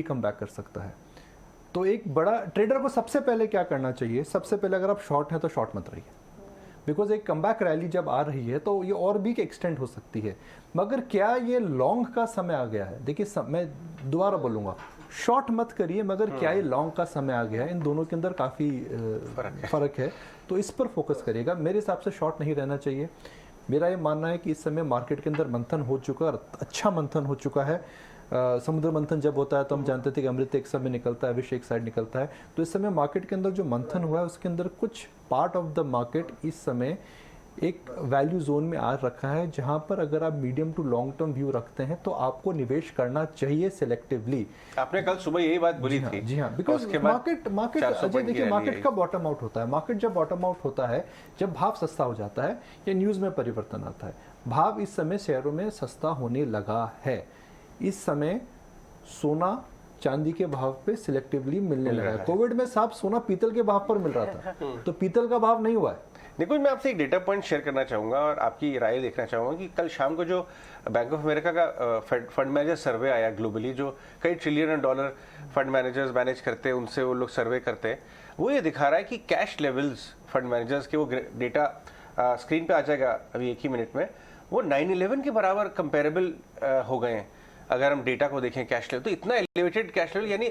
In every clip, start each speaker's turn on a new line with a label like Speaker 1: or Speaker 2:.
Speaker 1: Come back कर सकता है। तो एक बड़ा ट्रेडर को सबसे पहले क्या करना चाहिए, सबसे पहले अगर आप शॉर्ट हैं तो शॉर्ट मत रहिए, बिकॉज एक कमबैक रैली जब आ रही है तो ये और भी एक्सटेंड हो सकती है। मगर क्या ये लॉन्ग का समय आ गया है? देखिए मैं दोबारा बोलूँगा, शॉर्ट मत करिए, मगर क्या ये लॉन्ग का समय आ गया है? इन दोनों के अंदर काफ़ी फ़र्क है, तो इस पर फोकस करिएगा। मेरे हिसाब से शॉर्ट नहीं रहना चाहिए। मेरा ये मानना है कि इस समय मार्केट के अंदर मंथन हो चुका है, अच्छा मंथन हो चुका है। समुद्र मंथन जब होता है तो हम जानते थे कि अमृत एक समय निकलता है, विष एक साइड निकलता है। तो इस समय मार्केट के अंदर जो मंथन हुआ है उसके अंदर कुछ पार्ट ऑफ द मार्केट इस समय एक वैल्यू जोन में आ रखा है, जहां पर अगर आप medium to long term view रखते हैं तो आपको निवेश करना चाहिए सिलेक्टिवली।
Speaker 2: आपने कल सुबह यही बात बोली थी।
Speaker 1: जी हाँ, बिकॉज मार्केट अजय देखिए, मार्केट का बॉटम आउट होता है। मार्केट जब बॉटम आउट होता है, जब भाव सस्ता हो जाता है या न्यूज में परिवर्तन आता है। भाव इस समय शेयरों में सस्ता होने लगा है। इस समय सोना चांदी के भाव पे सिलेक्टिवली मिलने लगा है। कोविड में साहब सोना पीतल के भाव पर मिल रहा था, तो पीतल का भाव नहीं हुआ है।
Speaker 2: निकुंज, मैं आपसे एक डेटा पॉइंट शेयर करना चाहूंगा और आपकी राय देखना चाहूंगा कि कल शाम को जो बैंक ऑफ अमेरिका का फंड मैनेजर सर्वे आया ग्लोबली, जो कई trillion dollar fund managers manage करते हैं, उनसे वो लोग सर्वे करते हैं, वो ये दिखा रहा है कि कैश लेवल्स फंड मैनेजर्स के, वो डेटा स्क्रीन पे आ जाएगा अभी एक ही मिनट में, वो 9/11 के बराबर कंपेरेबल हो गए हैं। अगर हम डेटा को देखें कैश लेवल, तो इतना एलिवेटेड कैश लेवल, यानी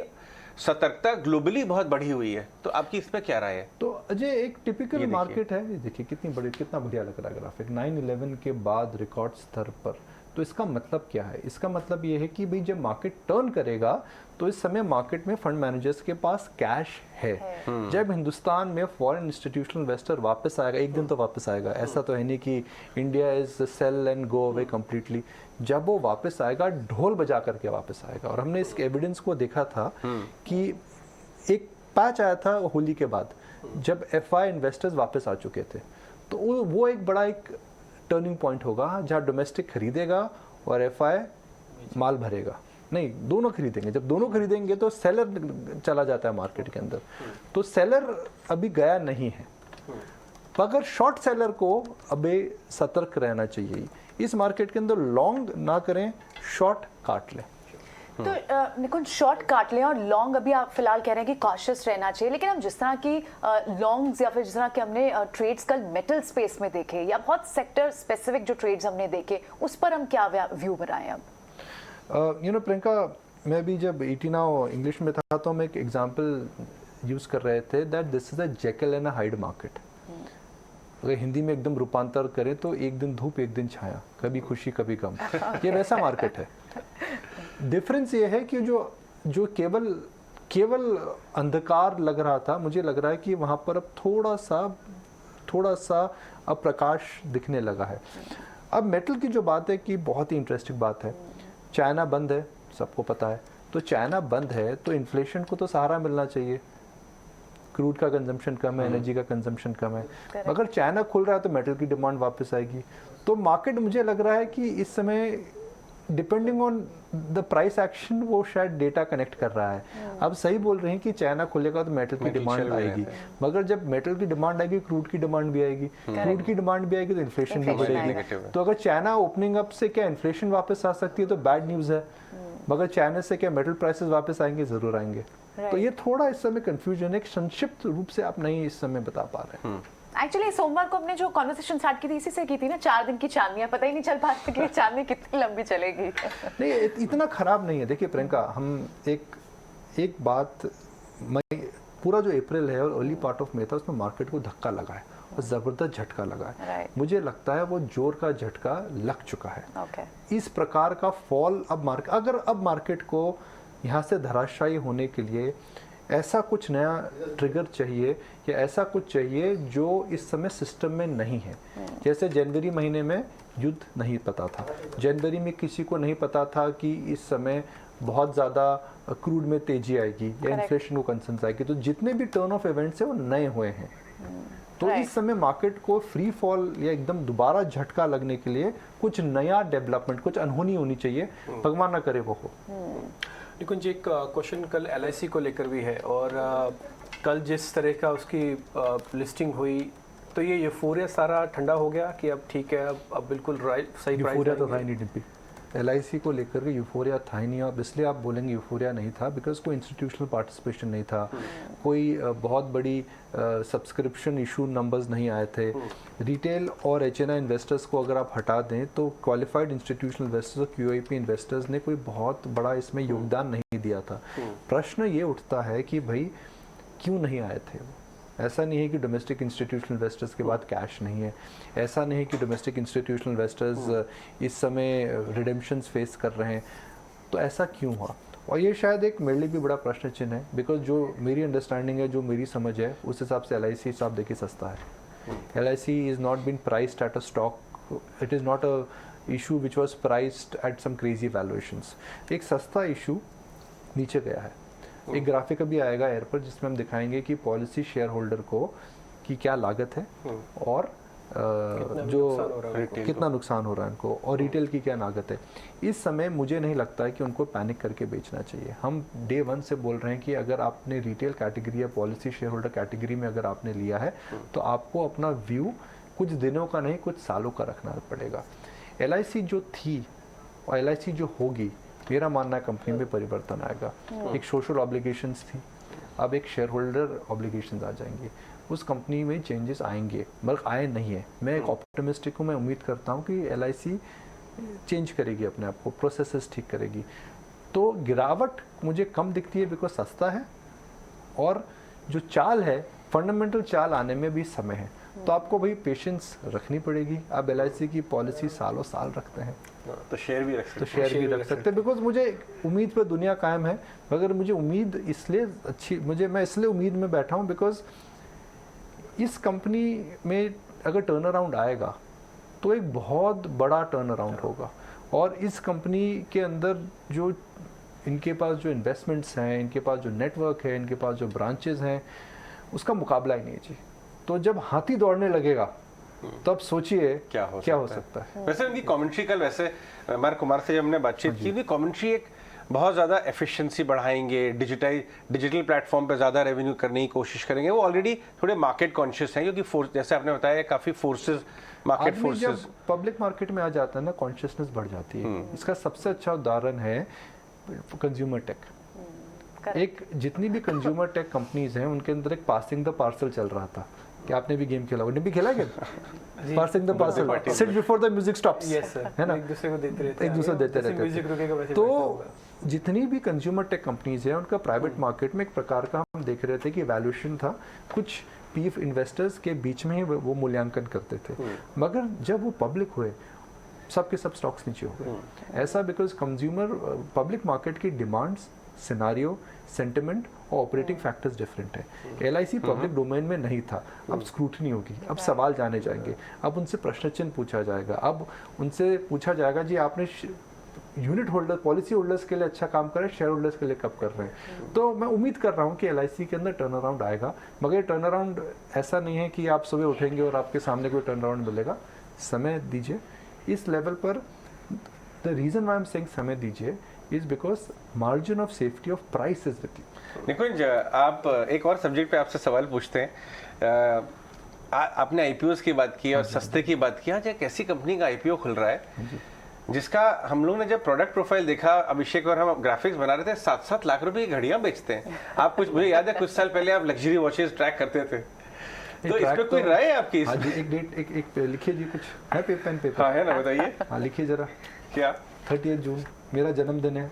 Speaker 2: सतर्कता ग्लोबली बहुत बढ़ी हुई है। तो आपकी इस पे क्या राय है?
Speaker 1: तो अजय एक टिपिकल मार्केट है, देखिए कितना बढ़िया लग रहा है ग्राफिक 9/11 के बाद रिकॉर्ड स्तर पर। तो इसका मतलब क्या है? इसका मतलब ये है कि भाई जब मार्केट टर्न करेगा तो इस समय मार्केट में फंड मैनेजर्स के पास कैश है। जब हिंदुस्तान में फॉरेन इंस्टीट्यूशनल इन्वेस्टर वापस आएगा, एक दिन तो वापस आएगा, ऐसा तो है नहीं कि India is sell and go away completely. जब वो वापस आएगा, ढोल बजा करके वापस आएगा। और हमने इस एविडेंस को देखा था कि एक पैच आया था होली के बाद, जब एफआई इन्वेस्टर्स वापस आ चुके थे। तो वो एक बड़ा एक टर्निंग पॉइंट होगा, जहां डोमेस्टिक खरीदेगा और एफआई माल भरेगा। नहीं, दोनों खरीदेंगे। जब दोनों खरीदेंगे तो सेलर चला जाता है मार्केट के अंदर। तो सेलर अभी गया नहीं है, मगर शॉर्ट सेलर को अभी सतर्क रहना चाहिए। इस मार्केट के अंदर लॉन्ग ना करें, शॉर्ट काट लें।
Speaker 3: तो निकुंज, शॉर्ट काट लें और लॉन्ग अभी आप फिलहाल कह रहे हैं कि कॉशियस रहना चाहिए, लेकिन हम जिस तरह की लॉन्ग्स या फिर जिस तरह के हमने ट्रेड्स कल मेटल स्पेस में देखे या बहुत सेक्टर स्पेसिफिक जो ट्रेड्स हमने देखे, उस पर हम क्या व्यू बनाएं अब?
Speaker 1: प्रियंका, मैं भी जब 18 नाउ इंग्लिश में था तो हम एक एग्जांपल यूज कर रहे थे that this is a Jekyll and a hide market. अगर हिंदी में एकदम रूपांतर करें तो एक दिन धूप एक दिन छाया, कभी खुशी कभी गम। ये वैसा मार्केट है। डिफरेंस ये है कि जो केवल अंधकार लग रहा था, मुझे लग रहा है कि वहां पर अब थोड़ा सा अब प्रकाश दिखने लगा है। अब मेटल की जो बात है कि बहुत ही इंटरेस्टिंग बात है। चाइना बंद है, सबको पता है। तो चाइना बंद है तो इन्फ्लेशन को तो सहारा मिलना चाहिए। क्रूड का कंजम्पशन कम है, एनर्जी का कंजम्पशन कम है। अगर चाइना खुल रहा है तो मेटल की डिमांड वापस आएगी। तो मार्केट मुझे लग रहा है कि इस समय depending on the price action वो शायद डेटा कनेक्ट कर रहा है। अब सही बोल रहे हैं कि चाइना खुलेगा तो मेटल की डिमांड आएगी, मगर जब मेटल की डिमांड आएगी क्रूड की डिमांड भी आएगी, क्रूड की डिमांड भी आएगी तो इन्फ्लेशन भी बढ़ेगी। तो अगर चाइना ओपनिंग अप से क्या इन्फ्लेशन वापस आ सकती है तो बैड न्यूज़ है, मगर चाइना से क्या मेटल प्राइसेस वापस आएंगे? जरूर आएंगे। तो ये थोड़ा इस समय कंफ्यूजन है, संक्षिप्त रूप से आप नहीं इस समय बता पा रहे हैं।
Speaker 3: एक्चुअली सोमवार को अपने जो कॉन्वर्सेशन स्टार्ट की थी इसी से की थी ना, 4 दिन की चांदनियां, पता ही नहीं चल पा रहा कि चांदनी कितनी लंबी चलेगी।
Speaker 1: नहीं, इतना खराब नहीं है। देखिए प्रियंका, हम एक बात, मई पूरा जो अप्रैल है और अर्ली पार्ट ऑफ मई था, उसमें मार्केट को धक्का लगा है और जबरदस्त झटका लगा है। मुझे लगता है वो जोर का झटका लग चुका है। इस प्रकार का फॉल अब मार्केट को यहाँ से धराशायी होने के लिए ऐसा कुछ नया ट्रिगर चाहिए या ऐसा कुछ चाहिए जो इस समय सिस्टम में नहीं है। जैसे जनवरी महीने में युद्ध नहीं पता था, जनवरी में किसी को नहीं पता था कि इस समय बहुत ज़्यादा क्रूड में तेजी आएगी या इन्फ्लेशन को कंसर्न्स आएगी। तो जितने भी टर्न ऑफ इवेंट्स हैं वो नए हुए हैं। तो इस समय मार्केट को फ्री फॉल या एकदम दोबारा झटका लगने के लिए कुछ नया डेवलपमेंट, कुछ अनहोनी होनी चाहिए। भगवान ना करे वो हो।
Speaker 4: निकुंज, एक क्वेश्चन कल एलआईसी को लेकर भी है, और कल जिस तरह का उसकी लिस्टिंग हुई तो ये यूफोरिया सारा ठंडा हो गया कि अब ठीक है, अब बिल्कुल सही प्राइस।
Speaker 1: यूफोरिया तो था नहीं डिब्बी। LIC को लेकर के यूफोरिया था ही नहीं। अब इसलिए आप बोलेंगे यूफोरिया नहीं था बिकॉज कोई इंस्टीट्यूशनल पार्टिसिपेशन नहीं था, कोई बहुत बड़ी सब्सक्रिप्शन इशू नंबर्स नहीं आए थे। रिटेल और HNI इन्वेस्टर्स को अगर आप हटा दें तो क्वालिफाइड इंस्टीट्यूशनल इन्वेस्टर्स और QIP इन्वेस्टर्स ने कोई बहुत बड़ा इसमें योगदान नहीं दिया था। प्रश्न ये उठता है कि भाई क्यों नहीं आए थे वो? ऐसा नहीं है कि डोमेस्टिक इंस्टीट्यूशनल इन्वेस्टर्स के बाद कैश नहीं है, ऐसा नहीं है कि डोमेस्टिक इंस्टीट्यूशनल इन्वेस्टर्स इस समय रिडेम्पशंस फेस कर रहे हैं, तो ऐसा क्यों हुआ? और ये शायद एक मेरे लिए भी बड़ा प्रश्न चिन्ह है बिकॉज जो मेरी अंडरस्टैंडिंग है, जो मेरी समझ है, उस हिसाब से LIC हिसाब देखिए सस्ता है। LIC is not been priced at a stock, it is not a issue which was priced at some crazy valuations. एक सस्ता इशू नीचे गया है। एक ग्राफिक अभी आएगा एयर पर जिसमें हम दिखाएंगे कि पॉलिसी शेयर होल्डर को की क्या लागत है और कितना नुकसान हो रहा है उनको, और रिटेल की क्या लागत है। इस समय मुझे नहीं लगता है कि उनको पैनिक करके बेचना चाहिए। हम डे 1 से बोल रहे हैं कि अगर आपने रिटेल कैटेगरी या पॉलिसी शेयर होल्डर कैटेगरी में अगर आपने लिया है तो आपको अपना व्यू कुछ दिनों का नहीं कुछ सालों का रखना पड़ेगा। LIC जो थी और LIC जो होगी, मेरा मानना है कंपनी में परिवर्तन आएगा। एक सोशल ऑब्लिगेशंस थी, अब एक शेयर होल्डर ऑब्लिगेशंस आ जाएंगे, उस कंपनी में चेंजेस आएंगे, मगर आए नहीं है। मैं एक ऑप्टिमिस्टिक हूँ, मैं उम्मीद करता हूँ कि LIC चेंज करेगी अपने आप को, प्रोसेसेस ठीक करेगी। तो गिरावट मुझे कम दिखती है बिकॉज सस्ता है और जो चाल है फंडामेंटल चाल आने में भी समय है, तो आपको भाई पेशेंस रखनी पड़ेगी। अब LIC की पॉलिसी सालों साल रखते हैं
Speaker 2: तो शेयर भी रख सकते
Speaker 1: हैं बिकॉज मुझे उम्मीद पे दुनिया कायम है। मगर मुझे उम्मीद इसलिए मैं इसलिए उम्मीद में बैठा हूँ बिकॉज इस कंपनी में अगर टर्न अराउंड आएगा तो एक बहुत बड़ा टर्न अराउंड होगा, और इस कंपनी के अंदर जो इनके पास जो इन्वेस्टमेंट्स हैं, इनके पास जो नेटवर्क है, इनके पास जो ब्रांचेज हैं, उसका मुकाबला ही नहीं है जी। तो जब हाथी दौड़ने लगेगा तब सोचिए क्या हो सकता है।
Speaker 2: वैसे उनकी कमेंट्री कल, वैसे मार्क कुमार से जब हमने बातचीत की, उनकी कमेंट्री एक बहुत ज़्यादा एफिशिएंसी बढ़ाएंगे, डिजिटल प्लेटफॉर्म पे ज़्यादा रेवेन्यू करने की कोशिश करेंगे। वो ऑलरेडी थोड़े मार्केट कॉन्शियस हैं क्योंकि जैसे आपने बताया काफ़ी फोर्सेस, मार्केट फोर्सेस।
Speaker 1: जब पब्लिक मार्केट में आ जाता है ना, कॉन्शियसनेस बढ़ जाती है। इसका सबसे अच्छा उदाहरण है कंज्यूमर टेक। एक जितनी भी कंज्यूमर टेक कंपनीज हैं उनके अंदर एक पासिंग द पार्सल चल रहा था कि आपने भी गेम खेला, उन्हें भी खेला क्या? Passing the parcel, sit before the music stops, है ना, एक दूसरे को देते रहते। तो जितनी भी कंज्यूमर टेक कंपनीज हैं उनका प्राइवेट मार्केट में एक प्रकार का हम देख रहे थे कि वैल्यूएशन था, कुछ PF इन्वेस्टर्स के बीच में ही वो मूल्यांकन करते थे। मगर जब वो पब्लिक हुए सबके सब स्टॉक्स नीचे हो गए। ऐसा बिकॉज कंज्यूमर पब्लिक मार्केट की डिमांड्स, सिनारियो, सेंटिमेंट और ऑपरेटिंग फैक्टर्स डिफरेंट है। LIC पब्लिक डोमेन में नहीं था, अब स्क्रूटनी होगी, अब सवाल जाने जाएंगे, अब उनसे प्रश्न चिन्ह पूछा जाएगा, अब उनसे पूछा जाएगा जी आपने यूनिट होल्डर, पॉलिसी होल्डर्स के लिए अच्छा काम कर रहे हैं, शेयर होल्डर्स के लिए कब कर रहे हैं। तो मैं उम्मीद कर रहा हूँ कि LIC के अंदर टर्न अराउंड आएगा, मगर टर्न अराउंड ऐसा नहीं है कि आप सुबह उठेंगे और आपके सामने कोई टर्न अराउंड मिलेगा। समय दीजिए इस लेवल पर। The reason why am saying समय दीजिए is because margin of safety of price is with you.
Speaker 2: Nikunj, आप एक और सब्जेक्ट पे आपसे सवाल पूछते हैं। आपने IPOs की बात की और सस्ते की बात की। आज एक ऐसी कंपनी का IPO खुल रहा है जिसका हम लोग ने जब प्रोडक्ट प्रोफाइल देखा, अभिषेक और हम ग्राफिक्स बना रहे थे, 7-7 लाख रुपए की घड़ियां बेचते हैं। आप कुछ, मुझे याद है कुछ साल पहले आप लग्जरी वॉचेस ट्रैक करते थे, तो इस पे कोई राय है आपकी?
Speaker 1: एक डेट एक लिखिए जी, कुछ है पेन पेपर?
Speaker 2: हाँ है ना, बताइए।
Speaker 1: हाँ लिखिए जरा।
Speaker 2: क्या?
Speaker 1: 30 जून मेरा जन्मदिन है।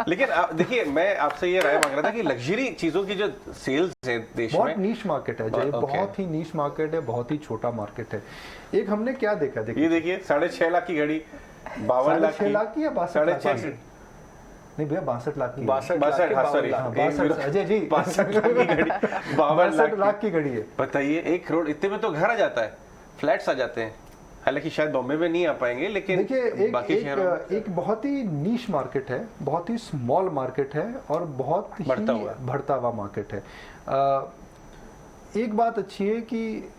Speaker 2: लेकिन देखिए, मैं आपसे ये राय मांग रहा था कि लग्जरी चीजों की जो सेल्स है देश में,
Speaker 1: बहुत नीश मार्केट है जय, बहुत ही नीश मार्केट है, बहुत ही छोटा मार्केट है। एक हमने क्या देखा, देखिए
Speaker 2: ये देखिए 6.5 लाख की घड़ी, 52 लाख
Speaker 1: की या 62 नहीं भैया 62 लाख की,
Speaker 2: 62
Speaker 1: अजय जी
Speaker 2: 62
Speaker 1: लाख की घड़ी है।
Speaker 2: बताइए, 1 करोड़ इतने में तो घर आ जाता है, फ्लैट्स आ जाते हैं। हालांकि शायद बॉम्बे में नहीं आ पाएंगे, लेकिन
Speaker 1: देखिए
Speaker 2: बाकी शहरों में
Speaker 1: एक बहुत ही नीश मार्केट है, बहुत ही स्मॉल मार्केट है और बहुत ही बढ़ता हुआ मार्केट है। एक बात अच्छी है कि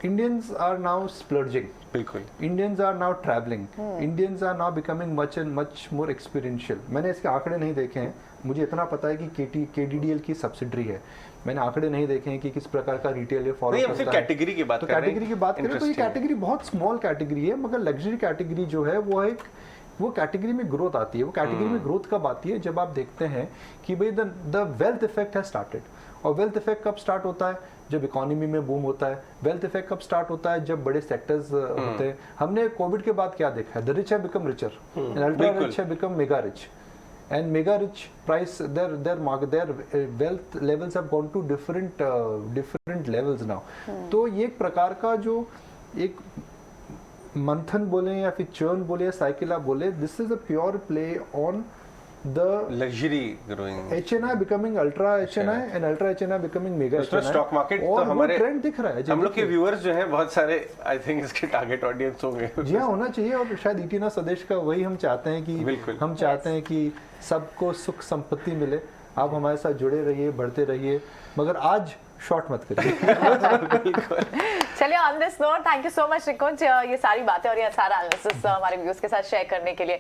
Speaker 1: Indians are now splurging.
Speaker 2: बिल्कुल
Speaker 1: Indians are now traveling. Indians are now becoming much more experiential. मैंने इसके आंकड़े नहीं देखे हैं, मुझे इतना पता है कि KDDL की सब्सिडरी है, मैंने आंकड़े नहीं देखे हैं कि किस प्रकार का रिटेल ये फॉलो
Speaker 2: नहीं, हम
Speaker 1: करता
Speaker 2: सिर्फ
Speaker 1: है।
Speaker 2: कैटेगरी की बात
Speaker 1: तो
Speaker 2: कर रहे हैं।
Speaker 1: कैटेगरी की बात करें तो ये
Speaker 2: Interesting।
Speaker 1: कैटेगरी बहुत स्मॉल कैटेगरी है, मगर लग्जरी कैटेगरी जो है वो कैटेगरी में ग्रोथ आती है। वो कैटेगरी में ग्रोथ कब आती है, जब आप देखते हैं कि भाई the wealth effect has started. और वेल्थ इफेक्ट कब स्टार्ट होता है, जब इकोनॉमी में बूम होता है। वेल्थ इफेक्ट कब स्टार्ट होता है, जब बड़े सेक्टर्स होते हैं। हमने कोविड के बाद क्या देखा है, the rich have become richer and ultra rich have become mega rich, and mega rich price their wealth levels have gone to different levels now। तो ये एक प्रकार का जो एक मंथन बोले या फिर चर्न बोले या साइकिल आप बोले, this is a pure play on the
Speaker 2: luxury growing
Speaker 1: HNI becoming ultra HNI and ultra HNI becoming mega HNI।
Speaker 2: Stock market तो
Speaker 1: और वो
Speaker 2: हमारे
Speaker 1: ट्रेंड दिख रहा है
Speaker 2: हम लोग के व्यूअर्स जो हैं बहुत सारे, आई थिंक इसके टारगेट ऑडियंस होंगे।
Speaker 1: जी हाँ, होना चाहिए। और शायद ईटीना स्वदेश का वही हम चाहते हैं कि
Speaker 2: बिल्कुल।
Speaker 1: हम चाहते हैं कि सबको सुख संपत्ति मिले। आप हमारे साथ जुड़े रहिए, बढ़ते रहिए, मगर आज शॉर्ट मत करिए।
Speaker 3: चलिए, on this note thank you so much Nikunj, ये सारी बातें और ये सारा एनालिसिस हमारे व्यूअर्स के साथ शेयर करने के लिए।